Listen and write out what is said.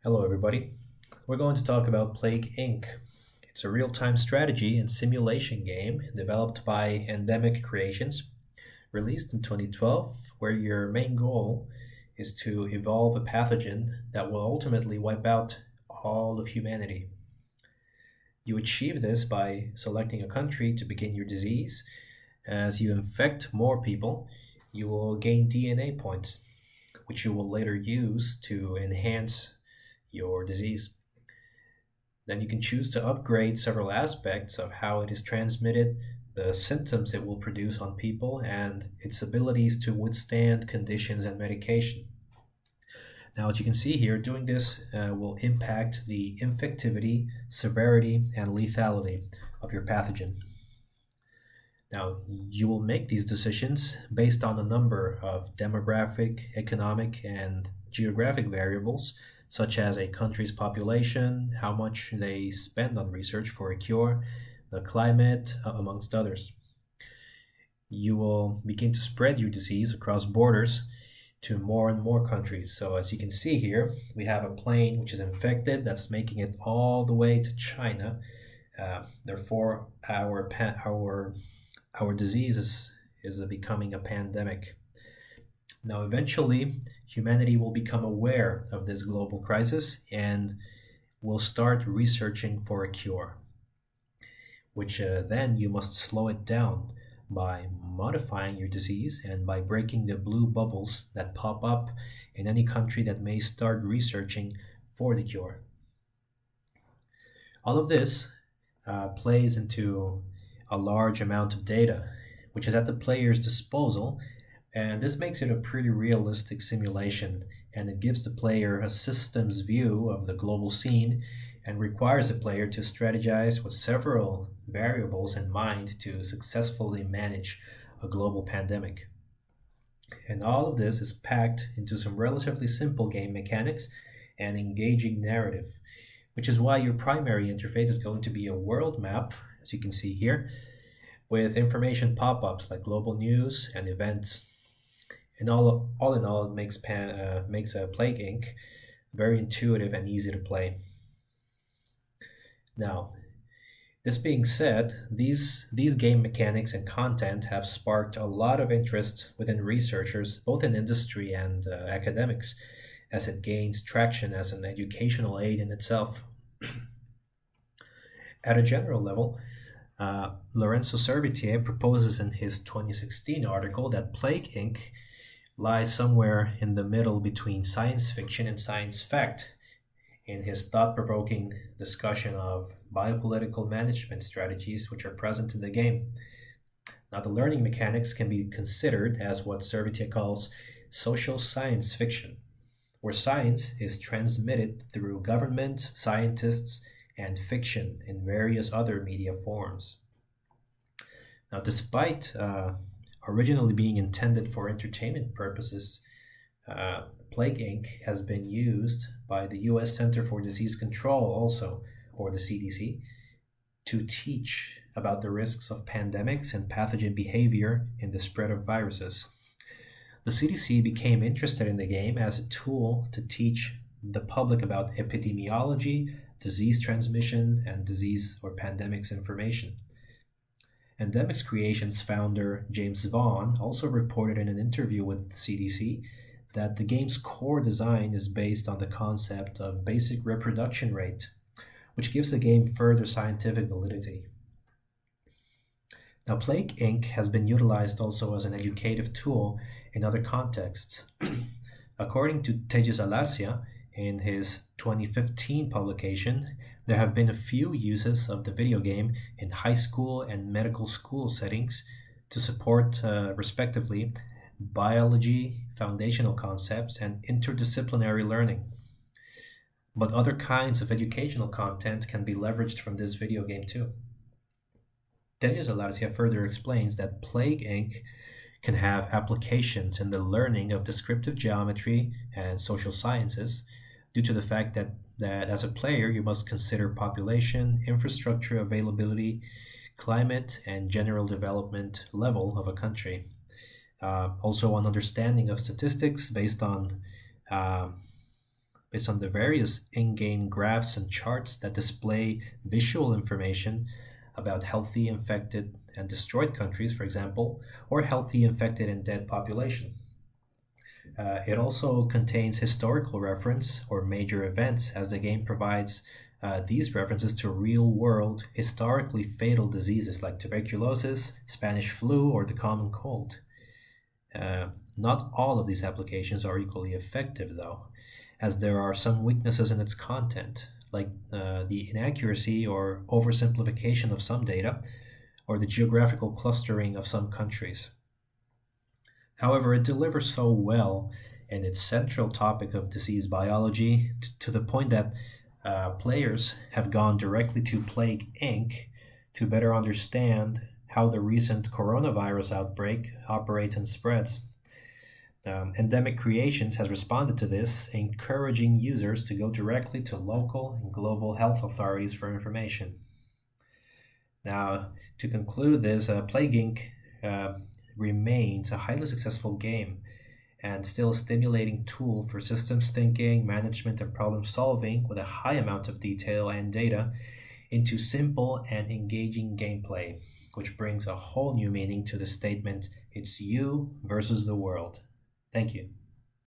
Hello, everybody. We're going to talk about Plague Inc. It's a real time strategy and simulation game developed by Ndemic Creations, released in 2012, where your main goal is to evolve a pathogen that will ultimately wipe out all of humanity. You achieve this by selecting a country to begin your disease. As you infect more people, you will gain DNA points, which you will later use to enhance your disease. Then you can choose to upgrade several aspects of how it is transmitted, the symptoms it will produce on people, and its abilities to withstand conditions and medication. Now, as you can see here, doing this will impact the infectivity, severity, and lethality of your pathogen. Now, you will make these decisions based on a number of demographic, economic, and geographic variables, such as a country's population, how much they spend on research for a cure, the climate, amongst others. You will begin to spread your disease across borders to more and more countries. So, as you can see here, we have a plane which is infected that's making it all the way to China. Therefore, our disease is becoming a pandemic. Now, eventually, humanity will become aware of this global crisis and will start researching for a cure, which then you must slow it down by modifying your disease and by breaking the blue bubbles that pop up in any country that may start researching for the cure. All of this plays into a large amount of data, which is at the player's disposal, and this makes it a pretty realistic simulation, and it gives the player a systems view of the global scene and requires the player to strategize with several variables in mind to successfully manage a global pandemic. And all of this is packed into some relatively simple game mechanics and engaging narrative, which is why your primary interface is going to be a world map, as you can see here, with information pop-ups like global news and events. And all in all, it makes Plague Inc. very intuitive and easy to play. Now, this being said, these game mechanics and content have sparked a lot of interest within researchers, both in industry and academics, as it gains traction as an educational aid in itself. At a general level, Lorenzo Servitje proposes in his 2016 article that Plague Inc. lies somewhere in the middle between science fiction and science fact in his thought-provoking discussion of biopolitical management strategies which are present in the game. Now, the learning mechanics can be considered as what Servitje calls social science fiction, where science is transmitted through government, scientists, and fiction in various other media forms. Now, despite originally being intended for entertainment purposes, Plague Inc. has been used by the US Center for Disease Control also, or the CDC, to teach about the risks of pandemics and pathogen behavior in the spread of viruses. The CDC became interested in the game as a tool to teach the public about epidemiology, disease transmission, and disease or pandemics information. Ndemic's Creations founder James Vaughn also reported in an interview with the CDC that the game's core design is based on the concept of basic reproduction rate, which gives the game further scientific validity. Now, Plague Inc. has been utilized also as an educative tool in other contexts. According to Tellez Alarcia, in his 2015 publication, there have been a few uses of the video game in high school and medical school settings to support, respectively, biology, foundational concepts, and interdisciplinary learning. But other kinds of educational content can be leveraged from this video game too. Tellez Alarcia further explains that Plague Inc. can have applications in the learning of descriptive geometry and social sciences due to the fact that as a player you must consider population, infrastructure availability, climate, and general development level of a country. Also, an understanding of statistics based on based on the various in-game graphs and charts that display visual information about healthy, infected, and destroyed countries, for example, or healthy, infected, and dead population. It also contains historical reference or major events, as the game provides these references to real world, historically fatal diseases like tuberculosis, Spanish flu, or the common cold. Uh, Not all of these applications are equally effective, though, as there are some weaknesses in its content, like the inaccuracy or oversimplification of some data, or the geographical clustering of some countries. However, it delivers so well in its central topic of disease biology to the point that players have gone directly to Plague Inc. to better understand how the recent coronavirus outbreak operates and spreads. Endemic Creations has responded to this, encouraging users to go directly to local and global health authorities for information. Now, to conclude this, Plague Inc. Remains a highly successful game and still a stimulating tool for systems thinking, management, and problem solving with a high amount of detail and data into simple and engaging gameplay, which brings a whole new meaning to the statement, "It's you versus the world." Thank you.